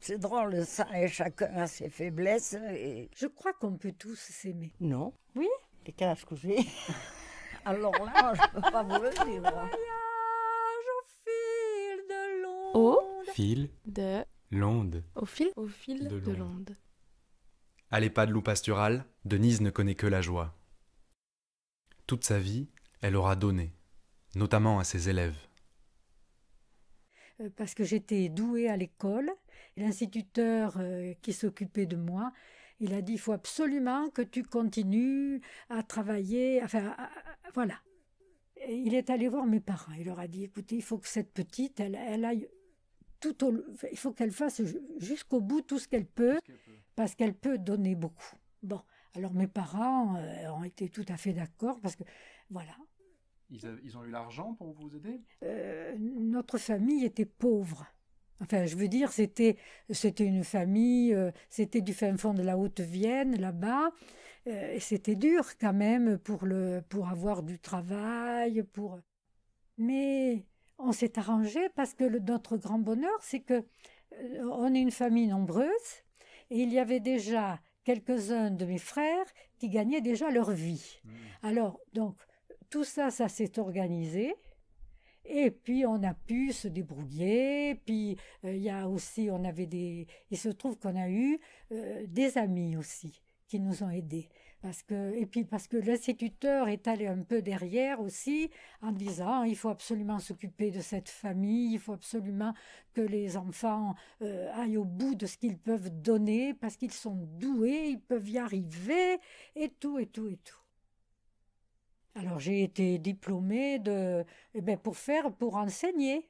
C'est drôle, ça, et chacun a ses faiblesses. Et... Je crois qu'on peut tous s'aimer. Non. Oui? Et quel âge que j'ai? Alors là, je ne peux pas vous le dire. Voyage au fil de l'onde. Au Fil de l'onde. au fil De de l'onde. l'onde. À l'EHPAD Loup Pastoral, Denise ne connaît que la joie. Toute sa vie, elle aura donné, notamment à ses élèves. Parce que j'étais douée à l'école. Et l'instituteur qui s'occupait de moi, il a dit, il faut absolument que tu continues à travailler. Enfin, voilà. Et il est allé voir mes parents. Il leur a dit, écoutez, il faut que cette petite, elle aille il faut qu'elle fasse jusqu'au bout tout ce qu'elle peut, parce qu'elle peut donner beaucoup. Bon, alors mes parents ont été tout à fait d'accord, parce que, voilà. Ils ont eu l'argent pour vous aider? Notre famille était pauvre. Enfin, je veux dire, c'était une famille, c'était du fin fond de la Haute-Vienne, là-bas, et c'était dur quand même pour avoir du travail, Mais on s'est arrangé parce que notre grand bonheur, c'est que on est une famille nombreuse, et il y avait déjà quelques-uns de mes frères qui gagnaient déjà leur vie. Alors, donc, tout ça, ça s'est organisé. Et puis on a pu se débrouiller. Puis il y a aussi, il se trouve qu'on a eu des amis aussi qui nous ont aidés. Parce que l'instituteur est allé un peu derrière aussi en disant il faut absolument s'occuper de cette famille, il faut absolument que les enfants aillent au bout de ce qu'ils peuvent donner parce qu'ils sont doués, ils peuvent y arriver et tout et tout et tout. Alors j'ai été diplômée pour enseigner.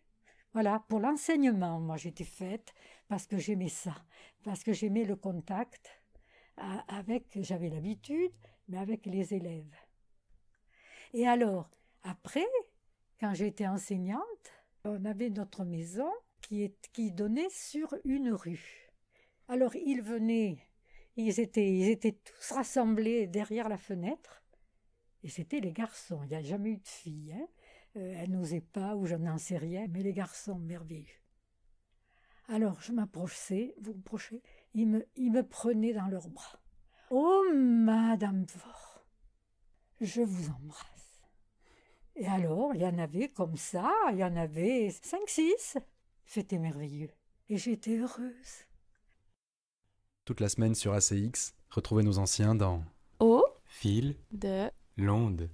Voilà, pour l'enseignement, moi j'étais faite parce que j'aimais ça, parce que j'aimais le contact j'avais l'habitude, mais avec les élèves. Et alors, après, quand j'étais enseignante, on avait notre maison qui donnait sur une rue. Alors ils venaient, ils étaient tous rassemblés derrière la fenêtre. Et c'était les garçons, il n'y a jamais eu de filles. Hein. Elles n'osaient pas, ou je n'en sais rien, mais les garçons, merveilleux. Alors, je m'approchais, vous me approchez, ils me prenaient dans leurs bras. « Oh, Madame Faure, je vous embrasse. » Et alors, il y en avait comme ça, il y en avait 5, 6. C'était merveilleux. Et j'étais heureuse. Toute la semaine sur ACX, retrouvez nos anciens dans Au Fil de l'onde.